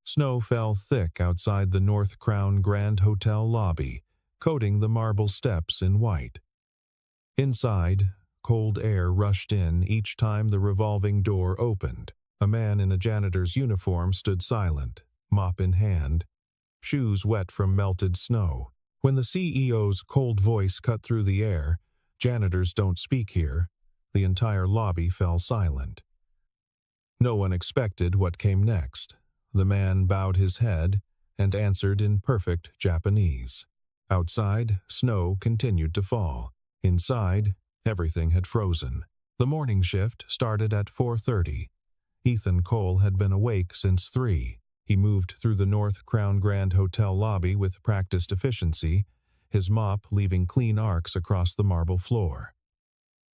Snow fell thick outside the North Crown Grand Hotel lobby, coating the marble steps in white. Inside, cold air rushed in each time the revolving door opened. A man in a janitor's uniform stood silent, mop in hand, shoes wet from melted snow. When the CEO's cold voice cut through the air, "Janitors don't speak here," the entire lobby fell silent. No one expected what came next. The man bowed his head and answered in perfect Japanese. Outside, snow continued to fall. Inside, everything had frozen. The morning shift started at 4:30. Ethan Cole had been awake since 3. He moved through the North Crown Grand Hotel lobby with practiced efficiency, his mop leaving clean arcs across the marble floor.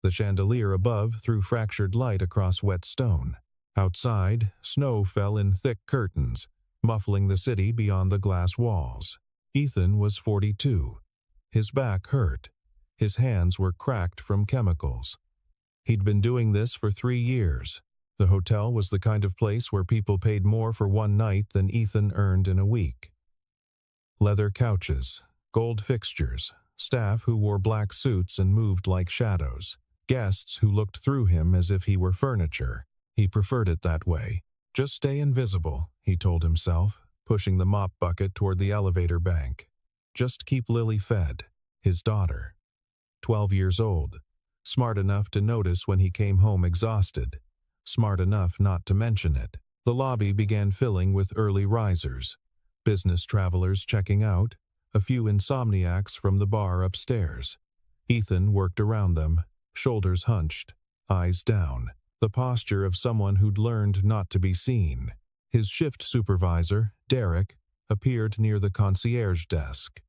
The chandelier above threw fractured light across wet stone. Outside, snow fell in thick curtains, muffling the city beyond the glass walls. Ethan was 42. His back hurt. His hands were cracked from chemicals. He'd been doing this for 3 years. The hotel was the kind of place where people paid more for one night than Ethan earned in a week. Leather couches, gold fixtures, staff who wore black suits and moved like shadows, guests who looked through him as if he were furniture. He preferred it that way. Just stay invisible, he told himself, pushing the mop bucket toward the elevator bank. Just keep Lily fed, his daughter. 12 years old, smart enough to notice when he came home exhausted, smart enough not to mention it. The lobby began filling with early risers, business travelers checking out, a few insomniacs from the bar upstairs. Ethan worked around them, shoulders hunched, eyes down, the posture of someone who'd learned not to be seen. His shift supervisor, Derek, appeared near the concierge desk.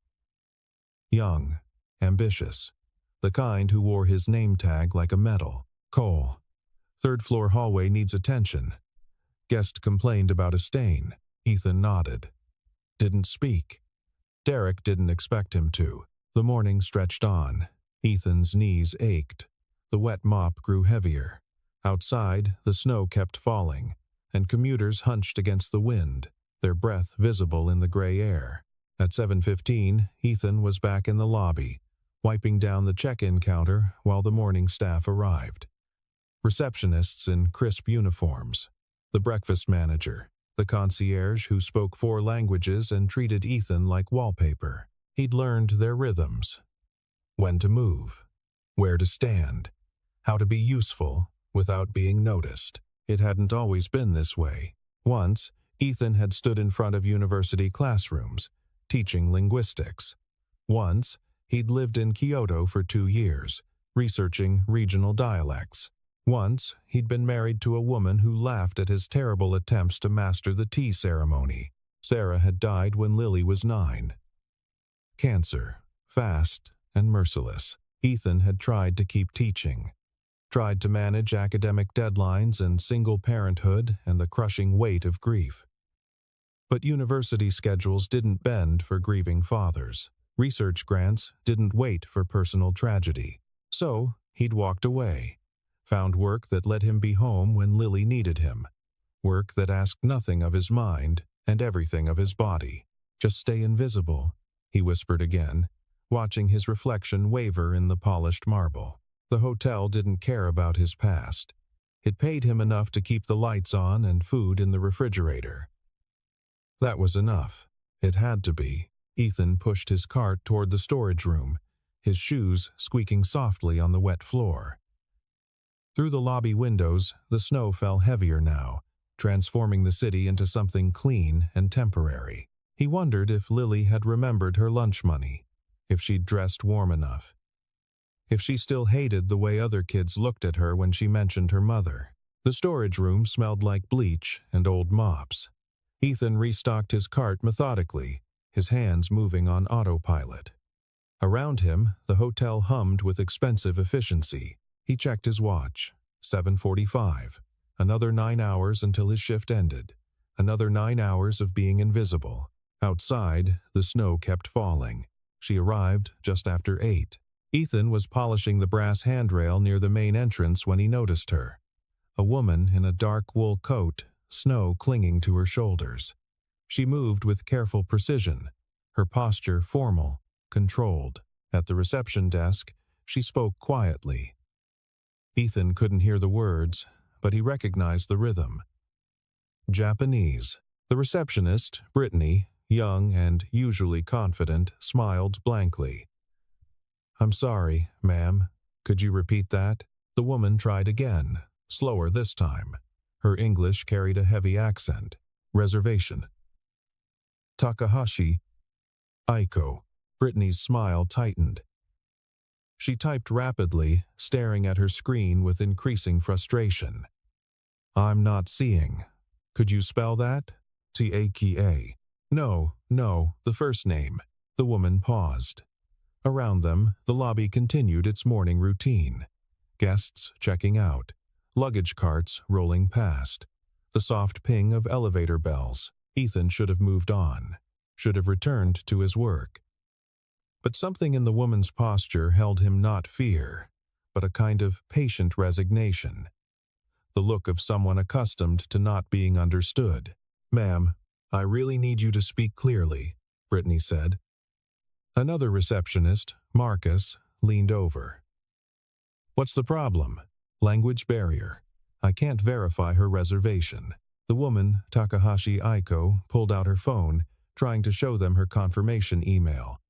Young, ambitious, the kind who wore his name tag like a medal. "Cole. Third-floor hallway needs attention." Guest complained about a stain. Ethan nodded. Didn't speak. Derek didn't expect him to. The morning stretched on. Ethan's knees ached. The wet mop grew heavier. Outside, the snow kept falling, and commuters hunched against the wind, their breath visible in the gray air. At 7:15, Ethan was back in the lobby, wiping down the check-in counter while the morning staff arrived. Receptionists in crisp uniforms, the breakfast manager, the concierge who spoke 4 languages and treated Ethan like wallpaper. He'd learned their rhythms. When to move, where to stand, how to be useful without being noticed. It hadn't always been this way. Once, Ethan had stood in front of university classrooms, teaching linguistics. Once, he'd lived in Kyoto for 2 years, researching regional dialects. Once, he'd been married to a woman who laughed at his terrible attempts to master the tea ceremony. Sarah had died when Lily was 9. Cancer, fast and merciless. Ethan had tried to keep teaching, tried to manage academic deadlines and single parenthood and the crushing weight of grief. But university schedules didn't bend for grieving fathers. Research grants didn't wait for personal tragedy. So, he'd walked away. Found work that let him be home when Lily needed him. Work that asked nothing of his mind and everything of his body. Just stay invisible, he whispered again, watching his reflection waver in the polished marble. The hotel didn't care about his past. It paid him enough to keep the lights on and food in the refrigerator. That was enough. It had to be. Ethan pushed his cart toward the storage room, his shoes squeaking softly on the wet floor. Through the lobby windows, the snow fell heavier now, transforming the city into something clean and temporary. He wondered if Lily had remembered her lunch money, if she'd dressed warm enough, if she still hated the way other kids looked at her when she mentioned her mother. The storage room smelled like bleach and old mops. Ethan restocked his cart methodically, his hands moving on autopilot. Around him, the hotel hummed with expensive efficiency. He checked his watch. 7:45. Another 9 hours until his shift ended. Another 9 hours of being invisible. Outside, the snow kept falling. She arrived just after 8. Ethan was polishing the brass handrail near the main entrance when he noticed her. A woman in a dark wool coat, snow clinging to her shoulders. She moved with careful precision, her posture formal, controlled. At the reception desk, she spoke quietly. Ethan couldn't hear the words, but he recognized the rhythm. Japanese. The receptionist, Brittany, young and usually confident, smiled blankly. "I'm sorry, ma'am. Could you repeat that?" The woman tried again, slower this time. Her English carried a heavy accent. "Reservation." "Takahashi Aiko." Brittany's smile tightened. She typed rapidly, staring at her screen with increasing frustration. "I'm not seeing. Could you spell that?" "Taka." No, the first name." The woman paused. Around them, the lobby continued its morning routine. Guests checking out, luggage carts rolling past, the soft ping of elevator bells. Ethan should have moved on, should have returned to his work. But something in the woman's posture held him not fear, but a kind of patient resignation. The look of someone accustomed to not being understood. "Ma'am, I really need you to speak clearly," Brittany said. Another receptionist, Marcus, leaned over. "What's the problem?" "Language barrier. I can't verify her reservation." The woman, Takahashi Aiko, pulled out her phone, trying to show them her confirmation email.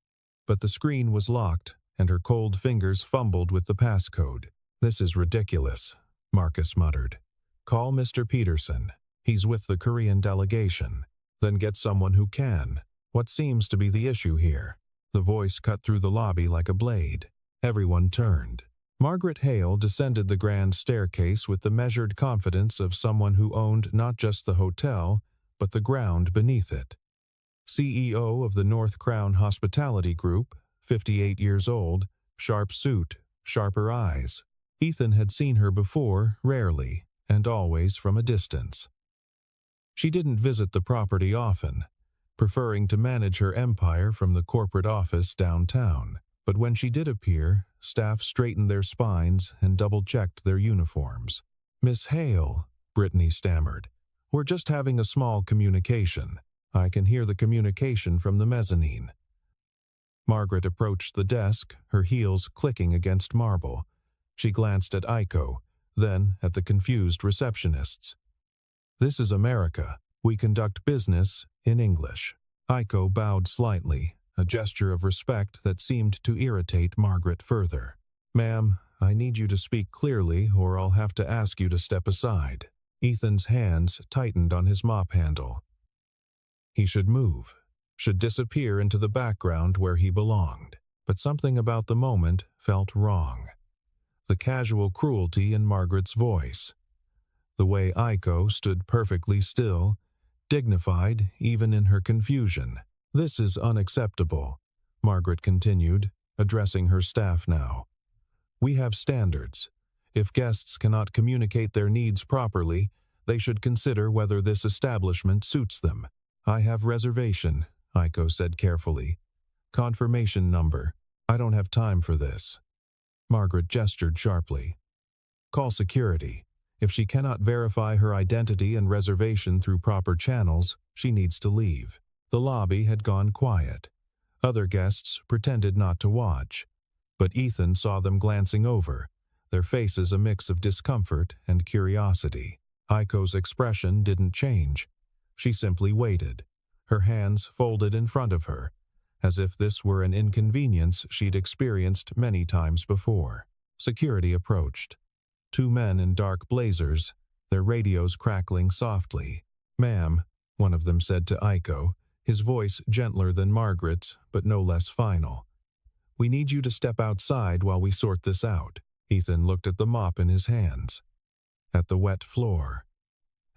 But the screen was locked, and her cold fingers fumbled with the passcode. "This is ridiculous," Marcus muttered. "Call Mr. Peterson. He's with the Korean delegation. Then get someone who can. What seems to be the issue here?" The voice cut through the lobby like a blade. Everyone turned. Margaret Hale descended the grand staircase with the measured confidence of someone who owned not just the hotel, but the ground beneath it. CEO of the North Crown Hospitality Group, 58 years old, sharp suit, sharper eyes. Ethan had seen her before, rarely, and always from a distance. She didn't visit the property often, preferring to manage her empire from the corporate office downtown. But when she did appear, staff straightened their spines and double-checked their uniforms. "Miss Hale," Brittany stammered, "we're just having a small communication. I can hear the communication from the mezzanine." Margaret approached the desk, her heels clicking against marble. She glanced at Aiko, then at the confused receptionists. "This is America. We conduct business in English." Aiko bowed slightly, a gesture of respect that seemed to irritate Margaret further. "Ma'am, I need you to speak clearly or I'll have to ask you to step aside." Ethan's hands tightened on his mop handle. He should move, should disappear into the background where he belonged. But something about the moment felt wrong. The casual cruelty in Margaret's voice. The way Aiko stood perfectly still, dignified even in her confusion. "This is unacceptable," Margaret continued, addressing her staff now. "We have standards. If guests cannot communicate their needs properly, they should consider whether this establishment suits them." "I have reservation," Aiko said carefully. "Confirmation number. I don't have time for this." Margaret gestured sharply. "Call security. If she cannot verify her identity and reservation through proper channels, she needs to leave." The lobby had gone quiet. Other guests pretended not to watch. But Ethan saw them glancing over, their faces a mix of discomfort and curiosity. Aiko's expression didn't change. She simply waited, her hands folded in front of her, as if this were an inconvenience she'd experienced many times before. Security approached. Two men in dark blazers, their radios crackling softly. "Ma'am," one of them said to Aiko, his voice gentler than Margaret's, but no less final. "We need you to step outside while we sort this out." Ethan looked at the mop in his hands, at the wet floor,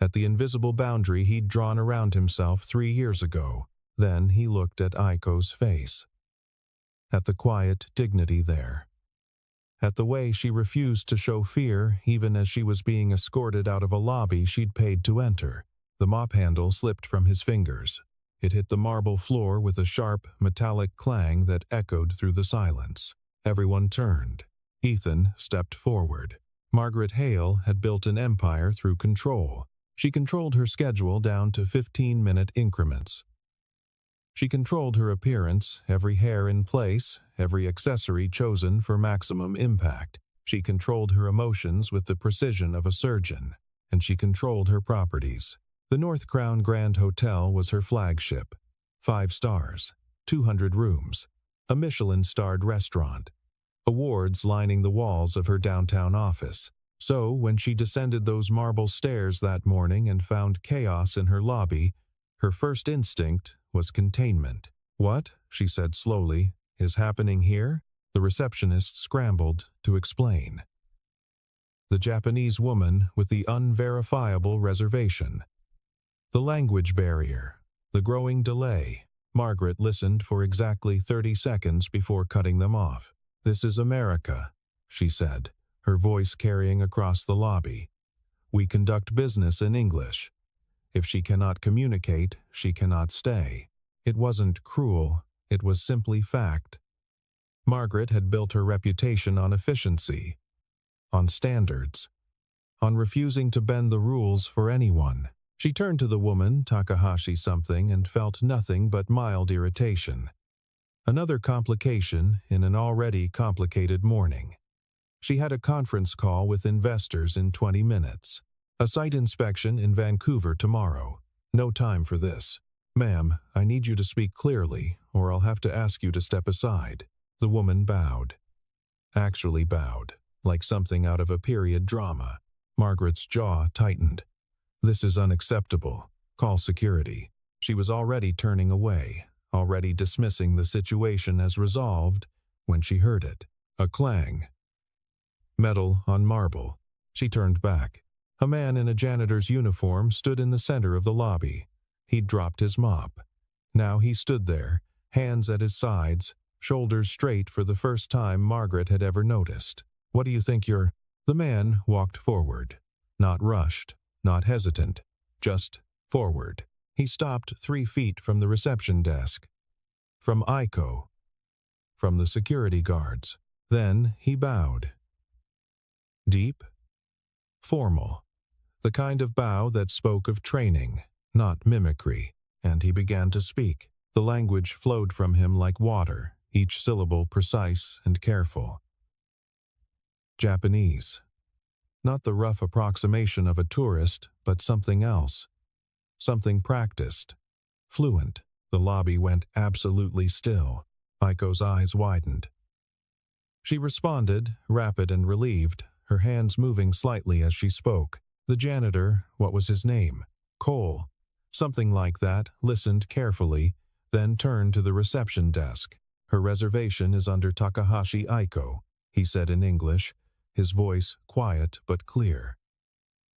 at the invisible boundary he'd drawn around himself 3 years ago. Then he looked at Aiko's face, at the quiet dignity there, at the way she refused to show fear even as she was being escorted out of a lobby she'd paid to enter. The mop handle slipped from his fingers. It hit the marble floor with a sharp, metallic clang that echoed through the silence. Everyone turned. Ethan stepped forward. Margaret Hale had built an empire through control. She controlled her schedule down to 15-minute increments. She controlled her appearance, every hair in place, every accessory chosen for maximum impact. She controlled her emotions with the precision of a surgeon, and she controlled her properties. The North Crown Grand Hotel was her flagship. 5 stars, 200 rooms, a Michelin-starred restaurant, awards lining the walls of her downtown office. So, when she descended those marble stairs that morning and found chaos in her lobby, her first instinct was containment. "What," she said slowly, "is happening here?" The receptionist scrambled to explain. The Japanese woman with the unverifiable reservation. The language barrier. The growing delay. Margaret listened for exactly 30 seconds before cutting them off. "This is America," she said, her voice carrying across the lobby. "We conduct business in English. If she cannot communicate, she cannot stay." It wasn't cruel, it was simply fact. Margaret had built her reputation on efficiency, on standards, on refusing to bend the rules for anyone. She turned to the woman, Takahashi something, and felt nothing but mild irritation. Another complication in an already complicated morning. She had a conference call with investors in 20 minutes. A site inspection in Vancouver tomorrow. No time for this. "Ma'am, I need you to speak clearly, or I'll have to ask you to step aside." The woman bowed. Actually bowed, like something out of a period drama. Margaret's jaw tightened. "This is unacceptable. Call security." She was already turning away, already dismissing the situation as resolved, when she heard it. A clang. Metal on marble. She turned back. A man in a janitor's uniform stood in the center of the lobby. He'd dropped his mop. Now he stood there, hands at his sides, shoulders straight for the first time Margaret had ever noticed. "What do you think you're—" The man walked forward. Not rushed, not hesitant, just forward. He stopped 3 feet from the reception desk. From Aiko. From the security guards. Then he bowed. Deep. Formal. The kind of bow that spoke of training, not mimicry, and he began to speak. The language flowed from him like water, each syllable precise and careful. Japanese. Not the rough approximation of a tourist, but something else. Something practiced. Fluent. The lobby went absolutely still. Aiko's eyes widened. She responded, rapid and relieved, her hands moving slightly as she spoke. The janitor, what was his name? Cole. Something like that, listened carefully, then turned to the reception desk. "Her reservation is under Takahashi Aiko," he said in English, his voice quiet but clear.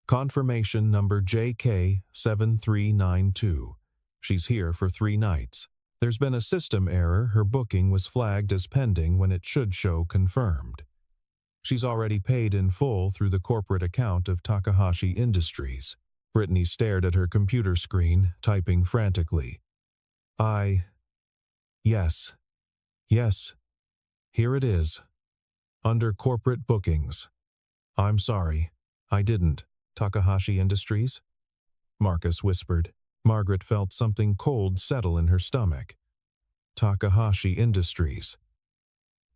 "Confirmation number JK7392. She's here for 3 nights. There's been a system error. Her booking was flagged as pending when it should show confirmed. She's already paid in full through the corporate account of Takahashi Industries." Brittany stared at her computer screen, typing frantically. Yes. Yes. Here it is. Under corporate bookings. "I'm sorry. I didn't. Takahashi Industries?" Marcus whispered. Margaret felt something cold settle in her stomach. Takahashi Industries.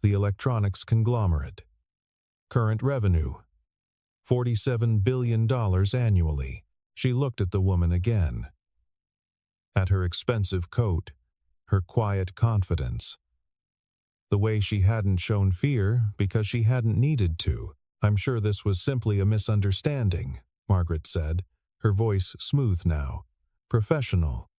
The electronics conglomerate. Current revenue. $47 billion annually. She looked at the woman again. At her expensive coat, her quiet confidence. The way she hadn't shown fear because she hadn't needed to. "I'm sure this was simply a misunderstanding," Margaret said, her voice smooth now. Professional.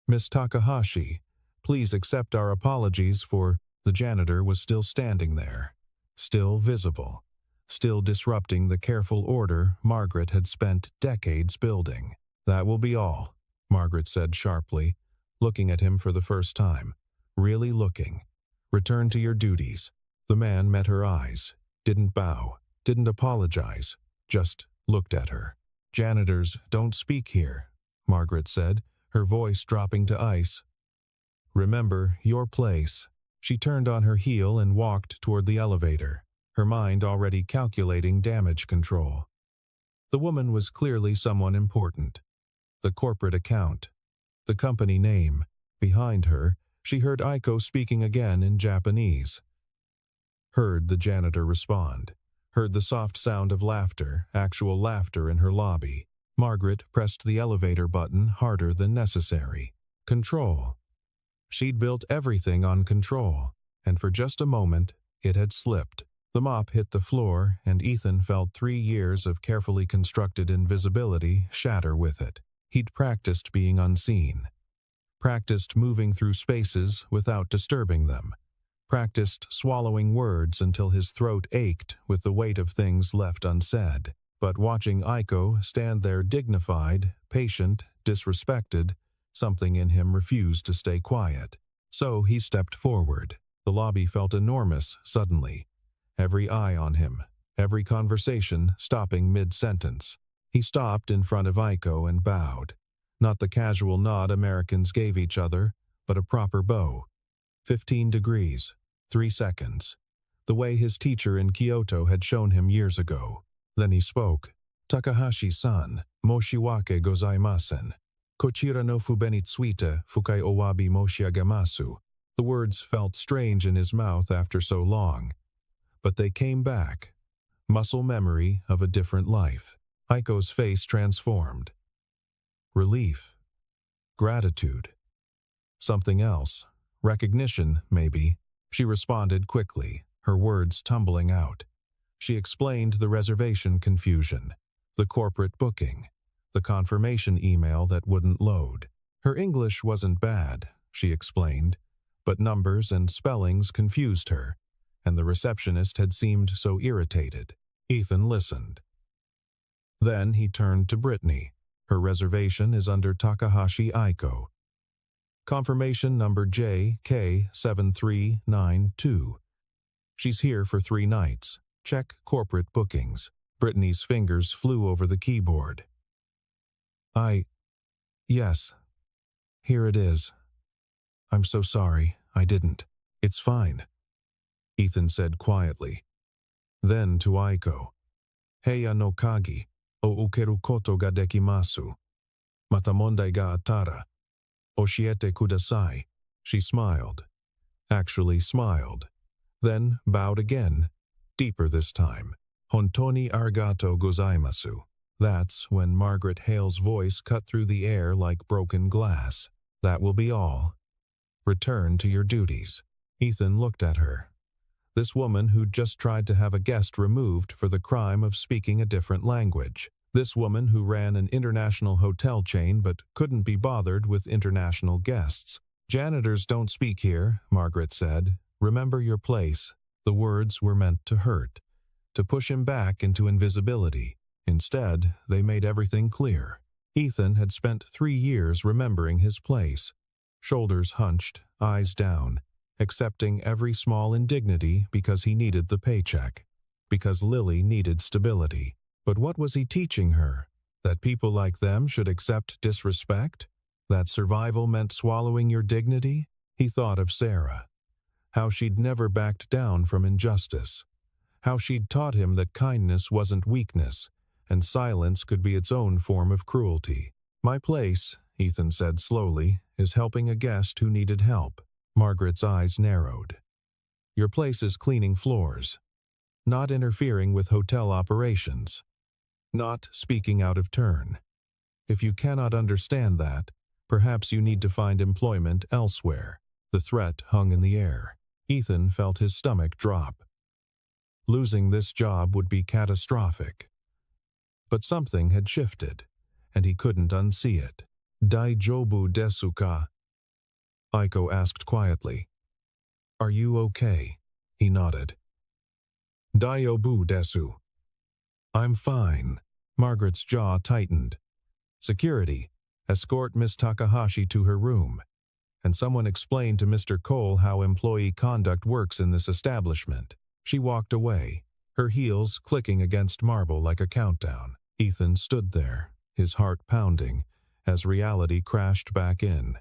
"Miss Takahashi, please accept our apologies for—" The janitor was still standing there, still visible, still disrupting the careful order Margaret had spent decades building. "That will be all," Margaret said sharply, looking at him for the first time. Really looking. "Return to your duties." The man met her eyes, didn't bow, didn't apologize, just looked at her. "Janitors don't speak here," Margaret said, her voice dropping to ice. "Remember your place." She turned on her heel and walked toward the elevator, her mind already calculating damage control. The woman was clearly someone important. The corporate account, the company name. Behind her, she heard Aiko speaking again in Japanese. Heard the janitor respond. Heard the soft sound of laughter, actual laughter in her lobby. Margaret pressed the elevator button harder than necessary. Control. She'd built everything on control, and for just a moment, it had slipped. The mop hit the floor, and Ethan felt 3 years of carefully constructed invisibility shatter with it. He'd practiced being unseen. Practiced moving through spaces without disturbing them. Practiced swallowing words until his throat ached with the weight of things left unsaid. But watching Aiko stand there dignified, patient, disrespected, something in him refused to stay quiet. So he stepped forward. The lobby felt enormous suddenly. Every eye on him, every conversation stopping mid-sentence. He stopped in front of Aiko and bowed. Not the casual nod Americans gave each other, but a proper bow. 15 degrees, 3 seconds. The way his teacher in Kyoto had shown him years ago. Then he spoke. Takahashi-san, moshiwake gozaimasen. Kochira no fubenitsuita fukai owabi moshiagamasu. The words felt strange in his mouth after so long. But they came back. Muscle memory of a different life. Aiko's face transformed. Relief. Gratitude. Something else. Recognition, maybe. She responded quickly, her words tumbling out. She explained the reservation confusion, the corporate booking, the confirmation email that wouldn't load. Her English wasn't bad, she explained, but numbers and spellings confused her, and the receptionist had seemed so irritated. Ethan listened. Then he turned to Brittany. Her reservation is under Takahashi Aiko. Confirmation number JK7392. She's here for 3 nights. Check corporate bookings. Brittany's fingers flew over the keyboard. Yes. Here it is. I'm so sorry, I didn't. It's fine, Ethan said quietly. Then to Aiko. Heia no kagi, o ukeru koto ga dekimasu. Mata mondai ga atara. Oshiete kudasai. She smiled. Actually smiled. Then bowed again, deeper this time. Hontoni arigato gozaimasu. That's when Margaret Hale's voice cut through the air like broken glass. That will be all. Return to your duties. Ethan looked at her. This woman who'd just tried to have a guest removed for the crime of speaking a different language. This woman who ran an international hotel chain but couldn't be bothered with international guests. Janitors don't speak here, Margaret said. Remember your place. The words were meant to hurt, to push him back into invisibility. Instead, they made everything clear. Ethan had spent 3 years remembering his place. Shoulders hunched, eyes down, accepting every small indignity because he needed the paycheck, because Lily needed stability. But what was he teaching her? That people like them should accept disrespect? That survival meant swallowing your dignity? He thought of Sarah. How she'd never backed down from injustice. How she'd taught him that kindness wasn't weakness, and silence could be its own form of cruelty. My place, Ethan said slowly, is helping a guest who needed help. Margaret's eyes narrowed. Your place is cleaning floors. Not interfering with hotel operations. Not speaking out of turn. If you cannot understand that, perhaps you need to find employment elsewhere. The threat hung in the air. Ethan felt his stomach drop. Losing this job would be catastrophic. But something had shifted, and he couldn't unsee it. Daijobu desu ka? Aiko asked quietly. Are you okay? He nodded. Daiobu desu. I'm fine. Margaret's jaw tightened. Security. Escort Miss Takahashi to her room. And someone explained to Mr. Cole how employee conduct works in this establishment. She walked away, her heels clicking against marble like a countdown. Ethan stood there, his heart pounding, as reality crashed back in.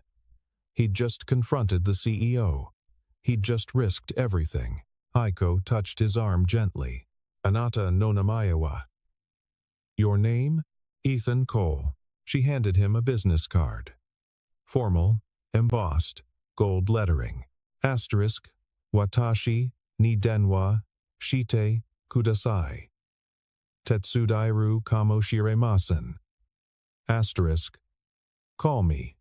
He'd just confronted the CEO. He'd just risked everything. Aiko touched his arm gently. Anata no namae wa. Your name? Ethan Cole. She handed him a business card. Formal, embossed, gold lettering. Asterisk, Watashi, ni denwa, shite, kudasai. Tetsudairu kamoshiremasen. Asterisk, call me.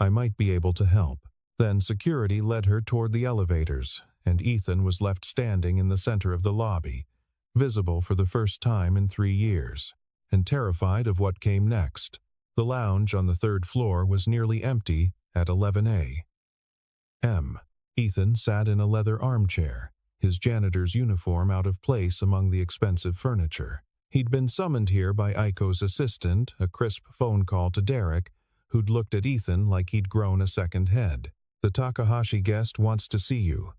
I might be able to help. Then security led her toward the elevators, and Ethan was left standing in the center of the lobby, visible for the first time in 3 years, and terrified of what came next. The lounge on the 3rd floor was nearly empty at 11 a.m. Ethan sat in a leather armchair, his janitor's uniform out of place among the expensive furniture. He'd been summoned here by Aiko's assistant, a crisp phone call to Derek, who'd looked at Ethan like he'd grown a second head. The Takahashi guest wants to see you.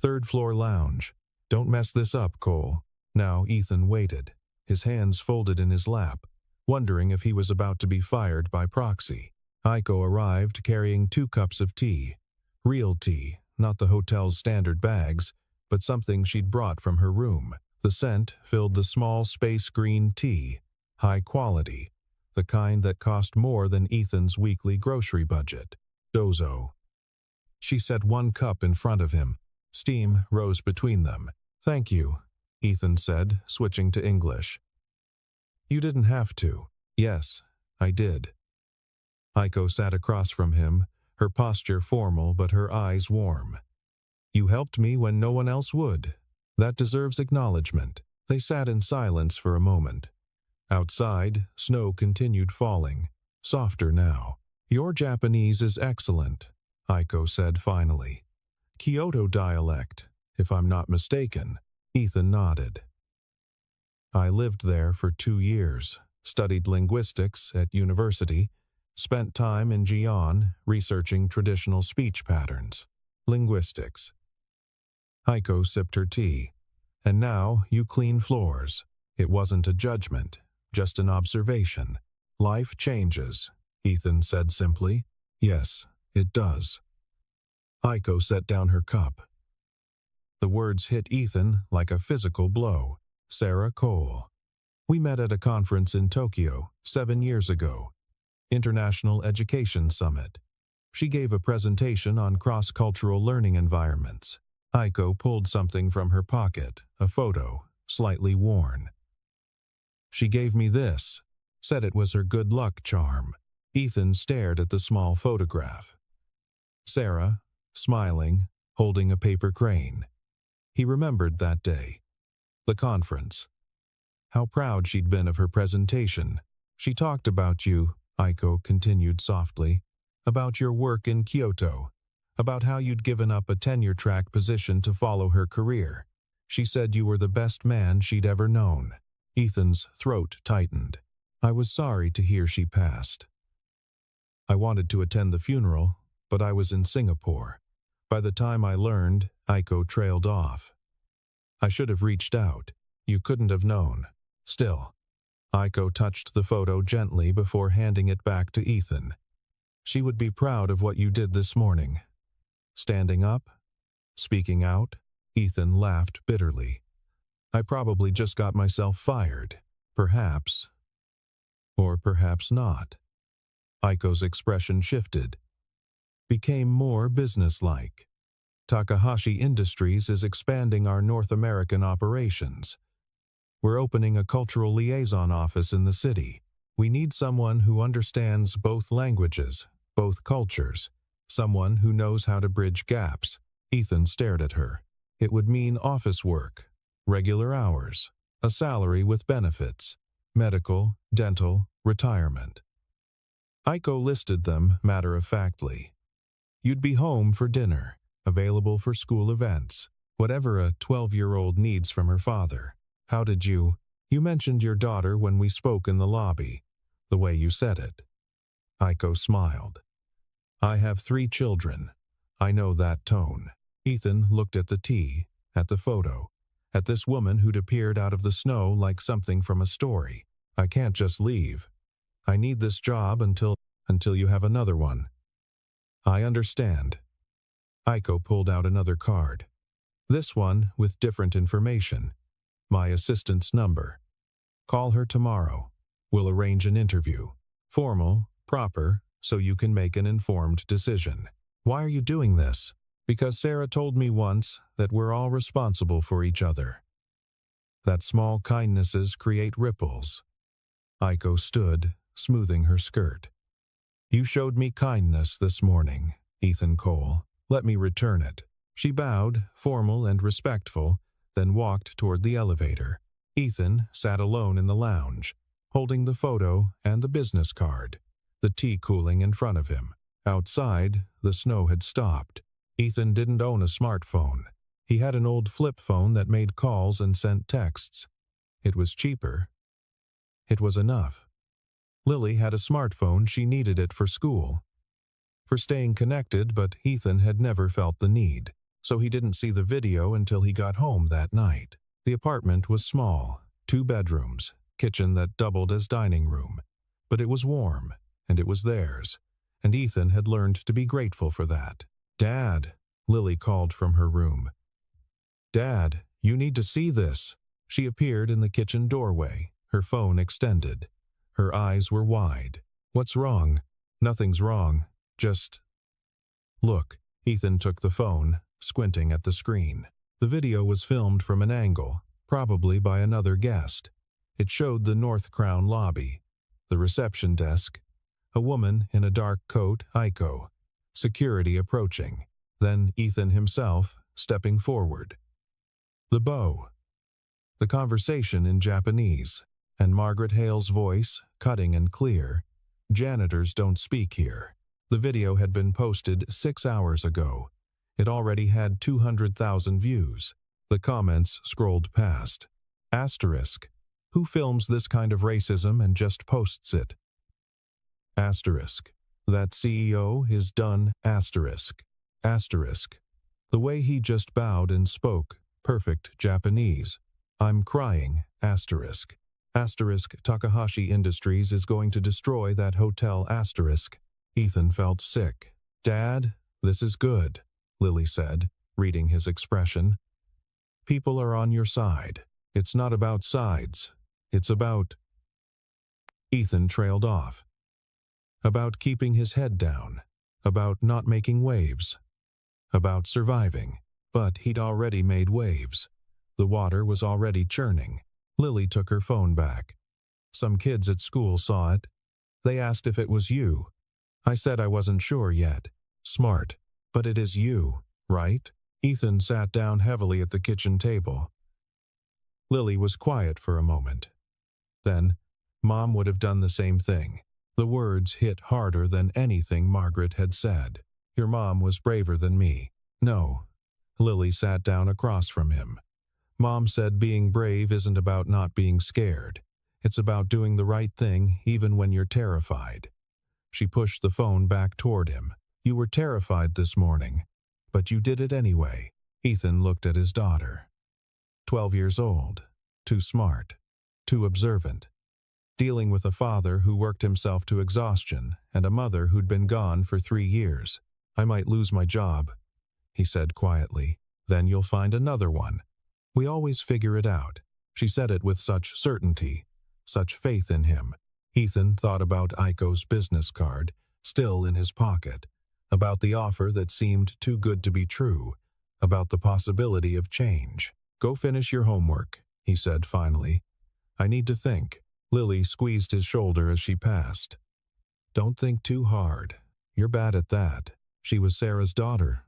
3rd floor lounge. Don't mess this up, Cole. Now Ethan waited, his hands folded in his lap, wondering if he was about to be fired by proxy. Aiko arrived carrying 2 cups of tea. Real tea, not the hotel's standard bags, but something she'd brought from her room. The scent filled the small space green tea, high quality, the kind that cost more than Ethan's weekly grocery budget. Dozo. She set 1 cup in front of him. Steam rose between them. Thank you, Ethan said, switching to English. You didn't have to. Yes, I did. Aiko sat across from him, her posture formal but her eyes warm. You helped me when no one else would. That deserves acknowledgement. They sat in silence for a moment. Outside, snow continued falling, softer now. Your Japanese is excellent, Aiko said finally. Kyoto dialect, if I'm not mistaken. Ethan nodded. I lived there for 2 years, studied linguistics at university, spent time in Gion researching traditional speech patterns. Linguistics. Aiko sipped her tea. And now you clean floors. It wasn't a judgment, just an observation. Life changes, Ethan said simply. Yes, it does. Aiko set down her cup. The words hit Ethan like a physical blow. Sarah Cole. We met at a conference in Tokyo 7 years ago. International Education Summit. She gave a presentation on cross-cultural learning environments. Aiko pulled something from her pocket, a photo, slightly worn. She gave me this, said it was her good luck charm. Ethan stared at the small photograph. Sarah, smiling, holding a paper crane. He remembered that day. The conference. How proud she'd been of her presentation. She talked about you, Aiko continued softly, about your work in Kyoto, about how you'd given up a tenure-track position to follow her career. She said you were the best man she'd ever known. Ethan's throat tightened. I was sorry to hear she passed. I wanted to attend the funeral, but I was in Singapore. By the time I learned, Aiko trailed off. I should have reached out. You couldn't have known. Still, Aiko touched the photo gently before handing it back to Ethan. She would be proud of what you did this morning. Standing up? Speaking out? Ethan laughed bitterly. I probably just got myself fired. Perhaps. Or perhaps not. Aiko's expression shifted. Became more businesslike. Takahashi Industries is expanding our North American operations. We're opening a cultural liaison office in the city. We need someone who understands both languages, both cultures, someone who knows how to bridge gaps. Ethan stared at her. It would mean office work, regular hours, a salary with benefits, medical, dental, retirement. Aiko listed them matter-of-factly. You'd be home for dinner, available for school events, whatever a 12-year-old needs from her father. How did you mentioned your daughter when we spoke in the lobby, the way you said it. Aiko smiled. I have 3 children. I know that tone. Ethan looked at the tea, at the photo, at this woman who'd appeared out of the snow like something from a story. I can't just leave. I need this job until you have another one. I understand. Aiko pulled out another card. This one with different information. My assistant's number. Call her tomorrow. We'll arrange an interview. Formal, proper, so you can make an informed decision. Why are you doing this? Because Sarah told me once that we're all responsible for each other. That small kindnesses create ripples. Aiko stood, smoothing her skirt. You showed me kindness this morning, Ethan Cole. Let me return it. She bowed, formal and respectful, then walked toward the elevator. Ethan sat alone in the lounge, holding the photo and the business card, the tea cooling in front of him. Outside, the snow had stopped. Ethan didn't own a smartphone. He had an old flip phone that made calls and sent texts. It was cheaper. It was enough. Lily had a smartphone. She needed it for school, for staying connected, but Ethan had never felt the need, so he didn't see the video until he got home that night. The apartment was small, 2 bedrooms, kitchen that doubled as dining room, but it was warm, and it was theirs, and Ethan had learned to be grateful for that. Dad, Lily called from her room. Dad, you need to see this. She appeared in the kitchen doorway, her phone extended. Her eyes were wide. What's wrong? Nothing's wrong. Just... Look. Ethan took the phone, squinting at the screen. The video was filmed from an angle, probably by another guest. It showed the North Crown lobby, the reception desk, a woman in a dark coat, Aiko, security approaching, then Ethan himself stepping forward. The bow. The conversation in Japanese, and Margaret Hale's voice, cutting and clear. Janitors don't speak here. The video had been posted 6 hours ago. It already had 200,000 views. The comments scrolled past. Asterisk. Who films this kind of racism and just posts it? Asterisk. That CEO is done. Asterisk. Asterisk. The way he just bowed and spoke, perfect Japanese. I'm crying. Asterisk. Asterisk. Takahashi Industries is going to destroy that hotel. Asterisk. Ethan felt sick. Dad, this is good, Lily said, reading his expression. People are on your side. It's not about sides. It's about... Ethan trailed off. About keeping his head down. About not making waves. About surviving. But he'd already made waves. The water was already churning. Lily took her phone back. Some kids at school saw it. They asked if it was you. I said I wasn't sure yet. Smart. But it is you, right? Ethan sat down heavily at the kitchen table. Lily was quiet for a moment. Then, Mom would have done the same thing. The words hit harder than anything Margaret had said. Your mom was braver than me. No. Lily sat down across from him. Mom said being brave isn't about not being scared. It's about doing the right thing even when you're terrified. She pushed the phone back toward him. You were terrified this morning, but you did it anyway. Ethan looked at his daughter. 12 years old, too smart, too observant. Dealing with a father who worked himself to exhaustion and a mother who'd been gone for 3 years. I might lose my job, he said quietly. Then you'll find another one. We always figure it out. She said it with such certainty, such faith in him. Ethan thought about Aiko's business card, still in his pocket, about the offer that seemed too good to be true, about the possibility of change. Go finish your homework, he said finally. I need to think. Lily squeezed his shoulder as she passed. Don't think too hard. You're bad at that. She was Sarah's daughter.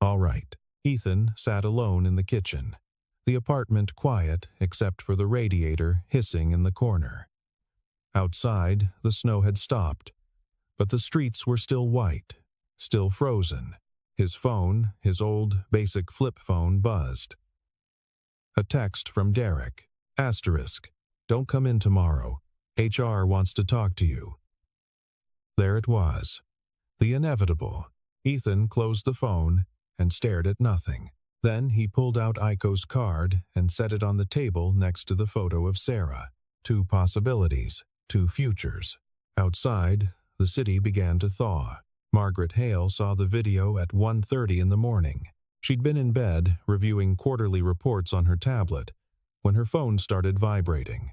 All right. Ethan sat alone in the kitchen, the apartment quiet except for the radiator hissing in the corner. Outside, the snow had stopped, but the streets were still white, still frozen. His phone, his old, basic flip phone, buzzed. A text from Derek. Asterisk. Don't come in tomorrow. HR wants to talk to you. There it was. The inevitable. Ethan closed the phone and stared at nothing. Then he pulled out Aiko's card and set it on the table next to the photo of Sarah. 2 possibilities, 2 futures. Outside, the city began to thaw. Margaret Hale saw the video at 1:30 in the morning. She'd been in bed, reviewing quarterly reports on her tablet, when her phone started vibrating.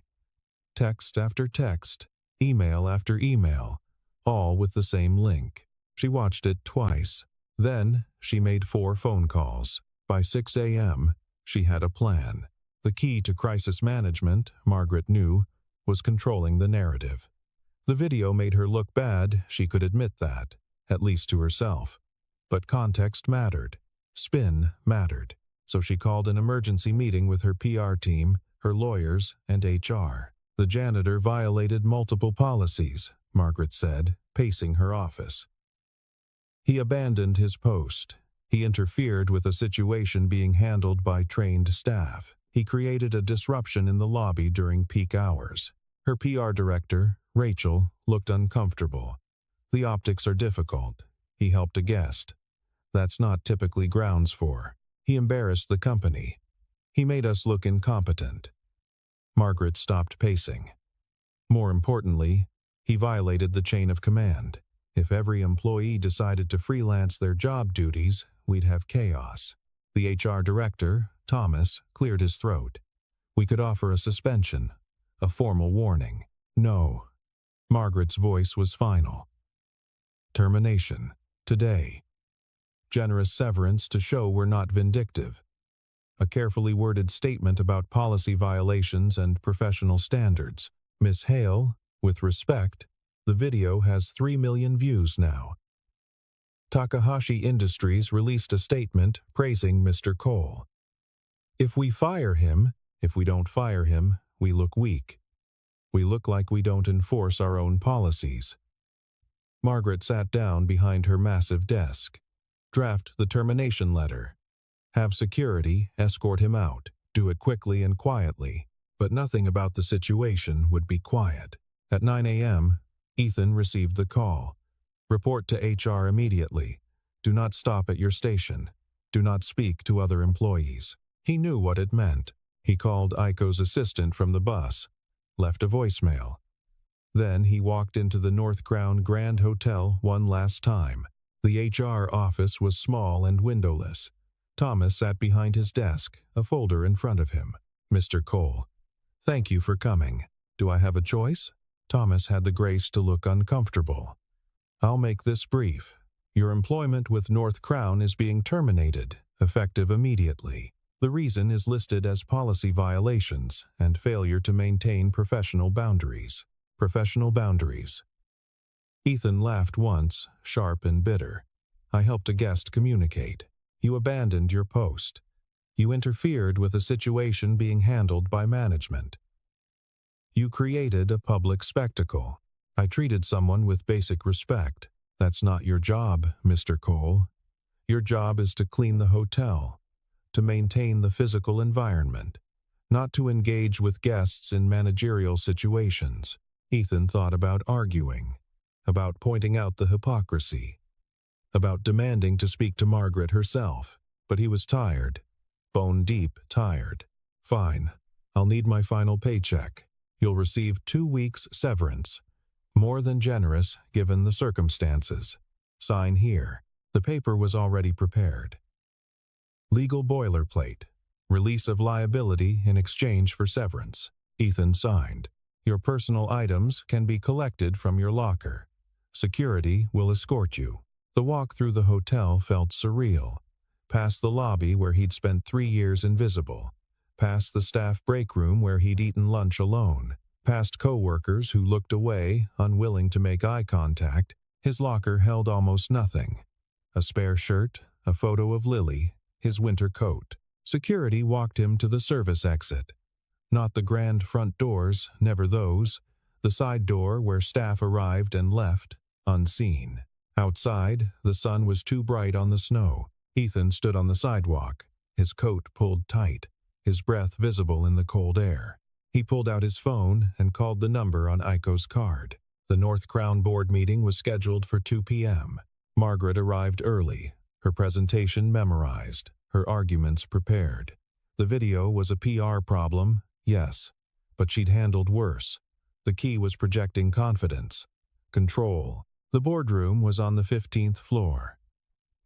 Text after text, email after email, all with the same link. She watched it twice. Then, she made 4 phone calls. By 6 a.m., she had a plan. The key to crisis management, Margaret knew, was controlling the narrative. The video made her look bad, she could admit that, at least to herself. But context mattered. Spin mattered. So she called an emergency meeting with her PR team, her lawyers, and HR. The janitor violated multiple policies, Margaret said, pacing her office. He abandoned his post. He interfered with a situation being handled by trained staff. He created a disruption in the lobby during peak hours. Her PR director, Rachel, looked uncomfortable. The optics are difficult, he helped a guest. That's not typically grounds for. He embarrassed the company. He made us look incompetent. Margaret stopped pacing. More importantly, he violated the chain of command. If every employee decided to freelance their job duties, we'd have chaos. The HR director, Thomas, cleared his throat. We could offer a suspension, a formal warning. No. Margaret's voice was final. Termination. Today. Generous severance to show we're not vindictive. A carefully worded statement about policy violations and professional standards. Miss Hale, with respect, the video has 3 million views now. Takahashi Industries released a statement praising Mr. Cole. If we don't fire him, we look weak. We look like we don't enforce our own policies. Margaret sat down behind her massive desk. Draft the termination letter. Have security escort him out. Do it quickly and quietly. But nothing about the situation would be quiet. At 9 a.m., Ethan received the call. Report to HR immediately. Do not stop at your station. Do not speak to other employees. He knew what it meant. He called Aiko's assistant from the bus, left a voicemail. Then he walked into the North Crown Grand Hotel one last time. The HR office was small and windowless. Thomas sat behind his desk, a folder in front of him. Mr. Cole. Thank you for coming. Do I have a choice? Thomas had the grace to look uncomfortable. I'll make this brief. Your employment with North Crown is being terminated, effective immediately. The reason is listed as policy violations and failure to maintain professional boundaries. Professional boundaries. Ethan laughed once, sharp and bitter. I helped a guest communicate. You abandoned your post. You interfered with a situation being handled by management. You created a public spectacle. I treated someone with basic respect. That's not your job, Mr. Cole. Your job is to clean the hotel, to maintain the physical environment, not to engage with guests in managerial situations. Ethan thought about arguing, about pointing out the hypocrisy, about demanding to speak to Margaret herself, but he was tired, bone-deep tired. Fine, I'll need my final paycheck. You'll receive 2 weeks' severance. More than generous given the circumstances. Sign here. The paper was already prepared. Legal boilerplate. Release of liability in exchange for severance. Ethan signed. Your personal items can be collected from your locker. Security will escort you. The walk through the hotel felt surreal. Past the lobby where he'd spent 3 years invisible. Past the staff break room where he'd eaten lunch alone. Past co-workers who looked away, unwilling to make eye contact. His locker held almost nothing. A spare shirt, a photo of Lily, his winter coat. Security walked him to the service exit. Not the grand front doors, never those. The side door where staff arrived and left, unseen. Outside, the sun was too bright on the snow. Ethan stood on the sidewalk, his coat pulled tight, his breath visible in the cold air. He pulled out his phone and called the number on Aiko's card. The North Crown board meeting was scheduled for 2 p.m. Margaret arrived early, her presentation memorized, her arguments prepared. The video was a PR problem, yes, but she'd handled worse. The key was projecting confidence, control. The boardroom was on the 15th floor.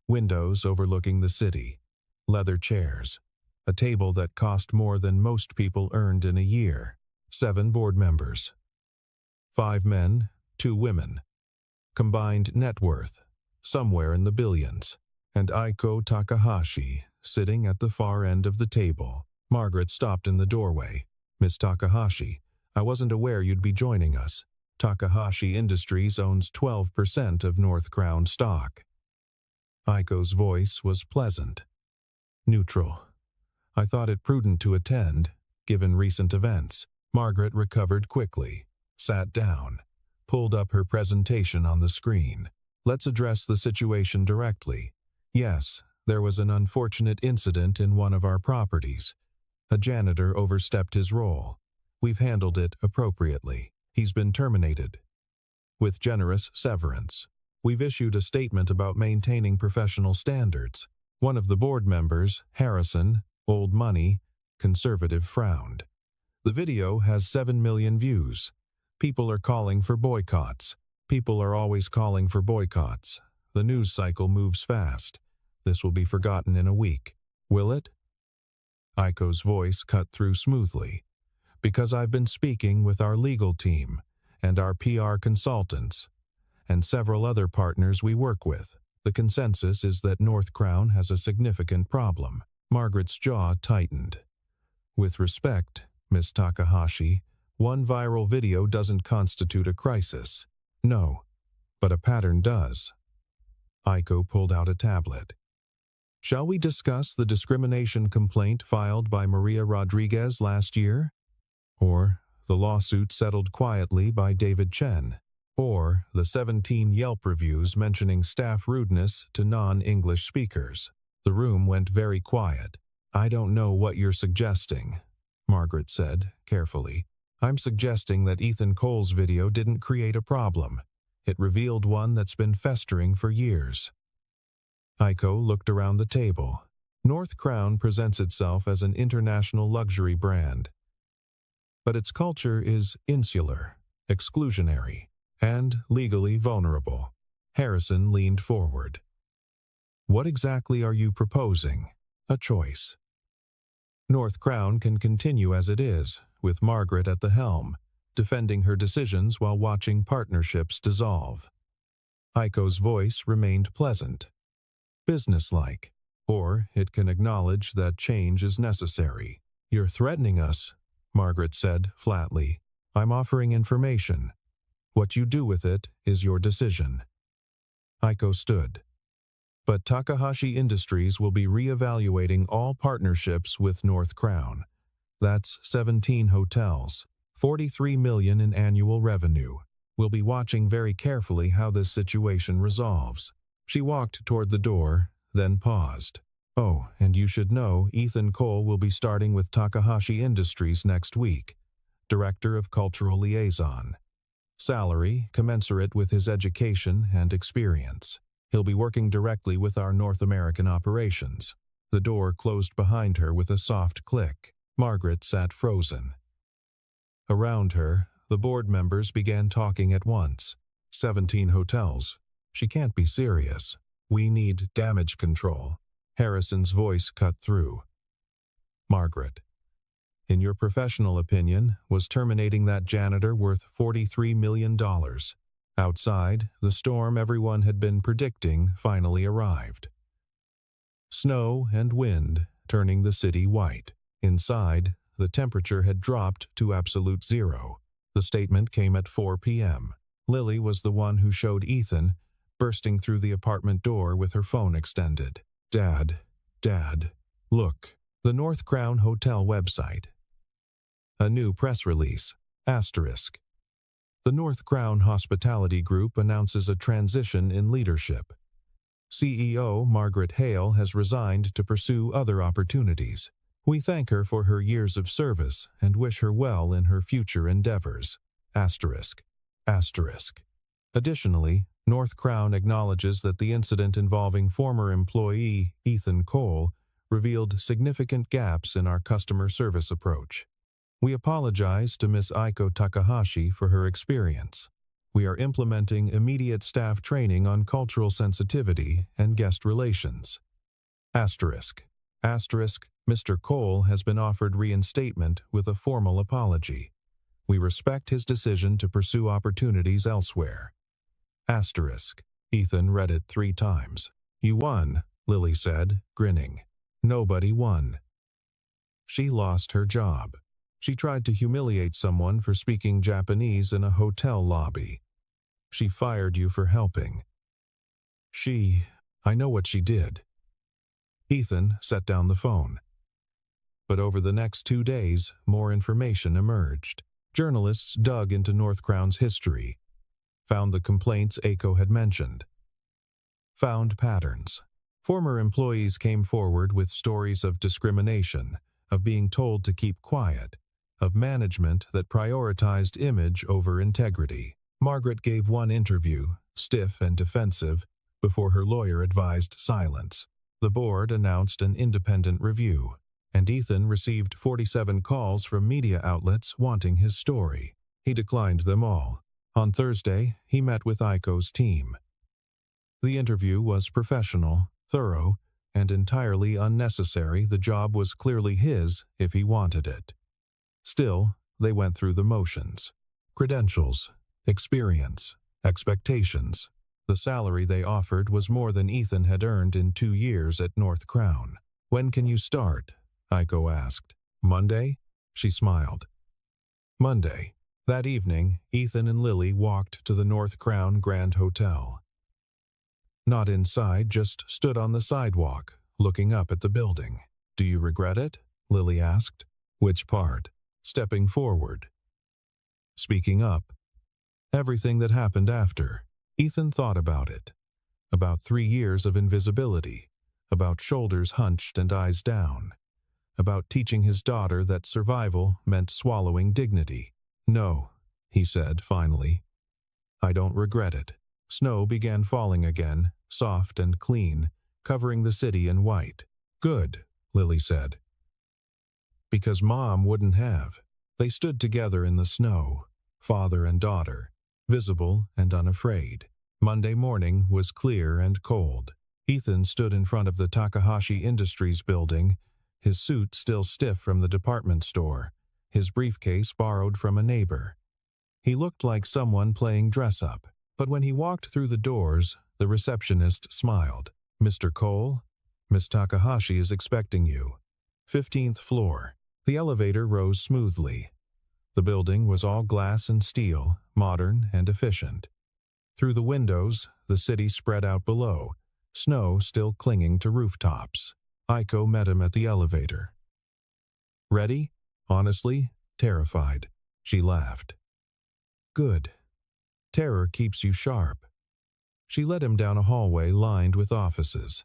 Windows overlooking the city. Leather chairs. a table that cost more than most people earned in a year. 7 board members. 5 men, 2 women. Combined net worth, somewhere in the billions. And Aiko Takahashi, sitting at the far end of the table. Margaret stopped in the doorway. "Miss Takahashi, I wasn't aware you'd be joining us. Takahashi Industries owns 12% of North Crown stock." Aiko's voice was pleasant. Neutral. "I thought it prudent to attend, given recent events." Margaret recovered quickly, sat down, pulled up her presentation on the screen. "Let's address the situation directly. Yes, there was an unfortunate incident in one of our properties. A janitor overstepped his role. We've handled it appropriately. He's been terminated with generous severance. We've issued a statement about maintaining professional standards." One of the board members, Harrison, old money, conservative, frowned. "The video has 7 million views. People are calling for boycotts. People are always calling for boycotts. The news cycle moves fast. This will be forgotten in a week. Will it?" Aiko's voice cut through smoothly. "Because I've been speaking with our legal team and our PR consultants and several other partners we work with. The consensus is that North Crown has a significant problem." Margaret's jaw tightened. "With respect, Miss Takahashi, one viral video doesn't constitute a crisis. No, but a pattern does." Aiko pulled out a tablet. "Shall we discuss the discrimination complaint filed by Maria Rodriguez last year? Or the lawsuit settled quietly by David Chen? Or the 17 Yelp reviews mentioning staff rudeness to non-English speakers?" The room went very quiet. "I don't know what you're suggesting," Margaret said, carefully. "I'm suggesting that Ethan Cole's video didn't create a problem. It revealed one that's been festering for years." Aiko looked around the table. North Crown presents itself as an international luxury brand, but its culture is insular, exclusionary, and legally vulnerable. Harrison leaned forward. "What exactly are you proposing?" "A choice. North Crown can continue as it is, with Margaret at the helm, defending her decisions while watching partnerships dissolve." Aiko's voice remained pleasant, businesslike. "Or it can acknowledge that change is necessary." "You're threatening us," Margaret said flatly. "I'm offering information. What you do with it is your decision." Aiko stood. "But Takahashi Industries will be re-evaluating all partnerships with North Crown. That's 17 hotels, 43 million in annual revenue. We'll be watching very carefully how this situation resolves." She walked toward the door, then paused. "Oh, and you should know Ethan Cole will be starting with Takahashi Industries next week, Director of Cultural Liaison. Salary commensurate with his education and experience. He'll be working directly with our North American operations." The door closed behind her with a soft click. Margaret sat frozen. Around her, the board members began talking at once. 17 hotels. She can't be serious. "We need damage control." Harrison's voice cut through. "Margaret, in your professional opinion, was terminating that janitor worth $43 million? Outside, the storm everyone had been predicting finally arrived. Snow and wind turning the city white. Inside, the temperature had dropped to absolute zero. The statement came at 4 p.m. Lily was the one who showed Ethan, bursting through the apartment door with her phone extended. Dad, look, the North Crown Hotel website. A new press release, asterisk. The North Crown Hospitality Group announces a transition in leadership. CEO Margaret Hale has resigned to pursue other opportunities. We thank her for her years of service and wish her well in her future endeavors. Asterisk. Additionally, North Crown acknowledges that the incident involving former employee Ethan Cole revealed significant gaps in our customer service approach. We apologize to Ms. Aiko Takahashi for her experience. We are implementing immediate staff training on cultural sensitivity and guest relations. Asterisk. Mr. Cole has been offered reinstatement with a formal apology. We respect his decision to pursue opportunities elsewhere. Asterisk. Ethan read it 3 times. You won, Lily said, grinning. Nobody won. She lost her job. She tried to humiliate someone for speaking Japanese in a hotel lobby. She fired you for helping. I know what she did. Ethan set down the phone. But over the next 2 days, more information emerged. Journalists dug into North Crown's history, found the complaints Aiko had mentioned, found patterns. Former employees came forward with stories of discrimination, of being told to keep quiet, of management that prioritized image over integrity. Margaret gave one interview, stiff and defensive, before her lawyer advised silence. The board announced an independent review, and Ethan received 47 calls from media outlets wanting his story. He declined them all. On Thursday, he met with Aiko's team. The interview was professional, thorough, and entirely unnecessary. The job was clearly his if he wanted it. Still, they went through the motions. Credentials, experience, expectations. The salary they offered was more than Ethan had earned in 2 years at North Crown. When can you start? Aiko asked. Monday? She smiled. Monday. That evening, Ethan and Lily walked to the North Crown Grand Hotel. Not inside, just stood on the sidewalk, looking up at the building. Do you regret it? Lily asked. Which part? Stepping forward. Speaking up. Everything that happened after. Ethan thought about it. About 3 years of invisibility. About shoulders hunched and eyes down. About teaching his daughter that survival meant swallowing dignity. No, he said finally. I don't regret it. Snow began falling again, soft and clean, covering the city in white. Good, Lily said. Because Mom wouldn't have. They stood together in the snow, father and daughter, visible and unafraid. Monday morning was clear and cold. Ethan stood in front of the Takahashi Industries building, his suit still stiff from the department store, his briefcase borrowed from a neighbor. He looked like someone playing dress-up, but when he walked through the doors, the receptionist smiled. Mr. Cole, Miss Takahashi is expecting you. 15th floor. The elevator rose smoothly. The building was all glass and steel, modern and efficient. Through the windows, the city spread out below, snow still clinging to rooftops. Aiko met him at the elevator. Ready? Honestly, terrified. She laughed. Good. Terror keeps you sharp. She led him down a hallway lined with offices.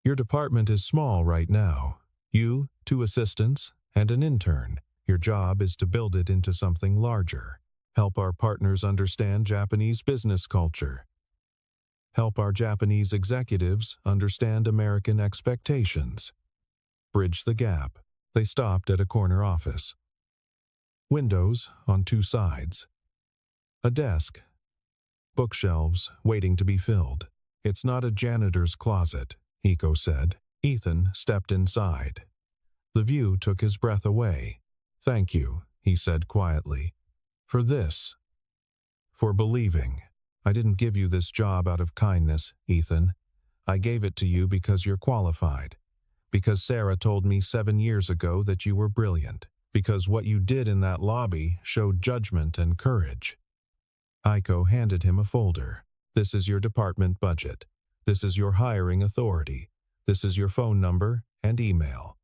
Your department is small right now. You, 2 assistants, and an intern. Your job is to build it into something larger. Help our partners understand Japanese business culture. Help our Japanese executives understand American expectations. Bridge the gap. They stopped at a corner office. Windows on 2 sides. A desk. Bookshelves waiting to be filled. It's not a janitor's closet, Aiko said. Ethan stepped inside. The view took his breath away. Thank you, he said quietly. For this. For believing. I didn't give you this job out of kindness, Ethan. I gave it to you because you're qualified. Because Sarah told me 7 years ago that you were brilliant. Because what you did in that lobby showed judgment and courage. Aiko handed him a folder. This is your department budget. This is your hiring authority. This is your phone number and email.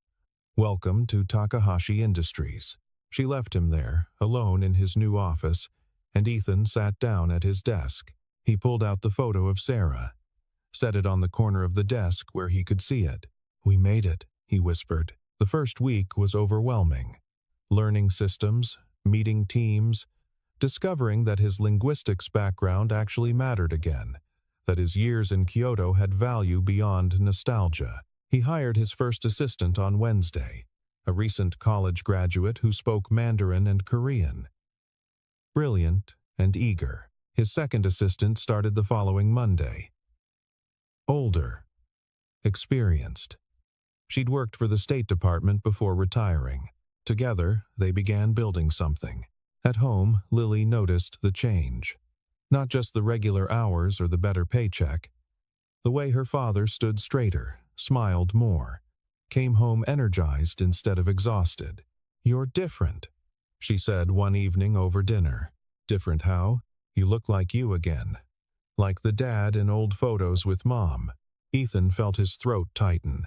Welcome to Takahashi Industries. She left him there, alone in his new office, and Ethan sat down at his desk. He pulled out the photo of Sarah, set it on the corner of the desk where he could see it. We made it, he whispered. The first week was overwhelming. Learning systems, meeting teams, discovering that his linguistics background actually mattered again, that his years in Kyoto had value beyond nostalgia. He hired his first assistant on Wednesday, a recent college graduate who spoke Mandarin and Korean. Brilliant and eager. His second assistant started the following Monday. Older. Experienced. She'd worked for the State Department before retiring. Together, they began building something. At home, Lily noticed the change. Not just the regular hours or the better paycheck. The way her father stood straighter, smiled more, came home energized instead of exhausted. "You're different," she said one evening over dinner. "Different how? You look like you again. Like the dad in old photos with Mom." Ethan felt his throat tighten.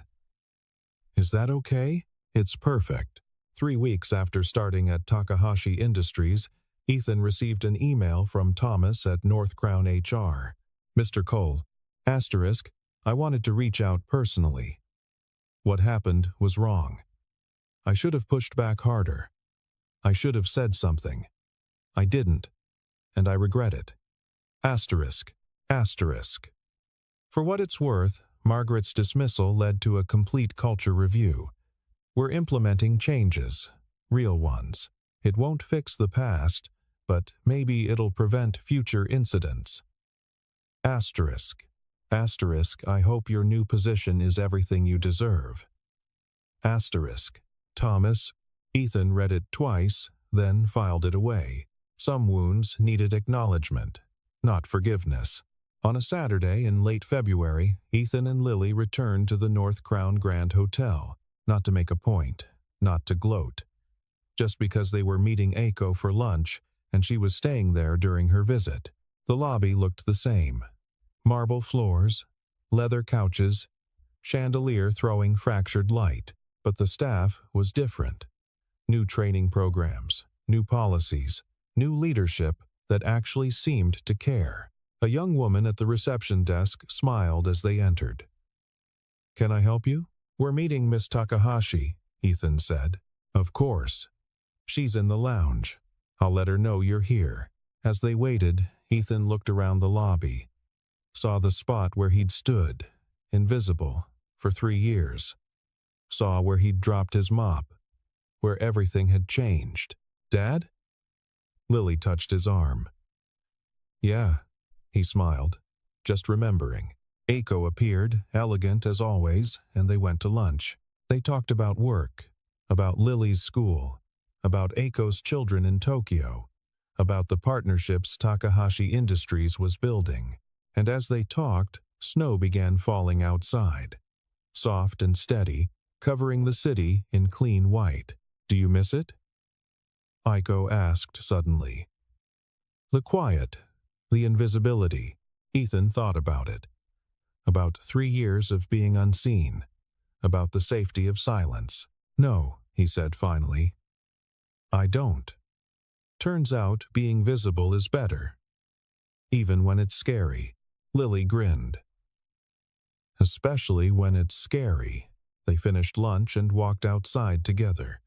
"Is that okay?" "It's perfect." 3 weeks after starting at Takahashi Industries, Ethan received an email from Thomas at North Crown HR. "Mr. Cole, asterisk, I wanted to reach out personally. What happened was wrong. I should have pushed back harder. I should have said something. I didn't, and I regret it. Asterisk, asterisk." For what it's worth, Margaret's dismissal led to a complete culture review. "We're implementing changes, real ones. It won't fix the past, but maybe it'll prevent future incidents. Asterisk, asterisk, I hope your new position is everything you deserve. Asterisk, Thomas." Ethan read it twice, then filed it away. Some wounds needed acknowledgement, not forgiveness. On a Saturday in late February, Ethan and Lily returned to the North Crown Grand Hotel, not to make a point, not to gloat. Just because they were meeting Aiko for lunch, and she was staying there during her visit. The lobby looked the same. Marble floors, leather couches, chandelier throwing fractured light. But the staff was different. New training programs, new policies, new leadership that actually seemed to care. A young woman at the reception desk smiled as they entered. "Can I help you?" "We're meeting Miss Takahashi," Ethan said. "Of course. She's in the lounge. I'll let her know you're here." As they waited, Ethan looked around the lobby, saw the spot where he'd stood, invisible, for 3 years. Saw where he'd dropped his mop, where everything had changed. "Dad?" Lily touched his arm. "Yeah," he smiled, just remembering. Aiko appeared, elegant as always, and they went to lunch. They talked about work, about Lily's school, about Aiko's children in Tokyo, about the partnerships Takahashi Industries was building. And as they talked, snow began falling outside, soft and steady, covering the city in clean white. "Do you miss it?" Aiko asked suddenly. The quiet, the invisibility. Ethan thought about it. About 3 years of being unseen. About the safety of silence. "No," he said finally. "I don't. Turns out being visible is better. Even when it's scary." Lily grinned. "Especially when it's scary." They finished lunch and walked outside together.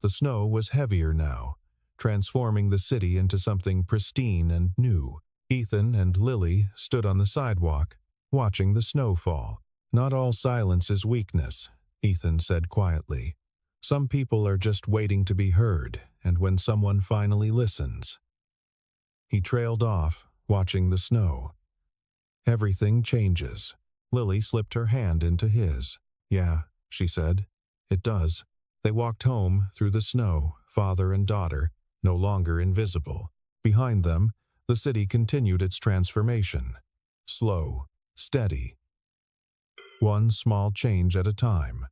The snow was heavier now, transforming the city into something pristine and new. Ethan and Lily stood on the sidewalk, watching the snow fall. "Not all silence is weakness," Ethan said quietly. "Some people are just waiting to be heard, and when someone finally listens." He trailed off, watching the snow. "Everything changes." Lily slipped her hand into his. "Yeah," she said. "It does." They walked home through the snow, father and daughter, no longer invisible. Behind them, the city continued its transformation. Slow, steady. One small change at a time.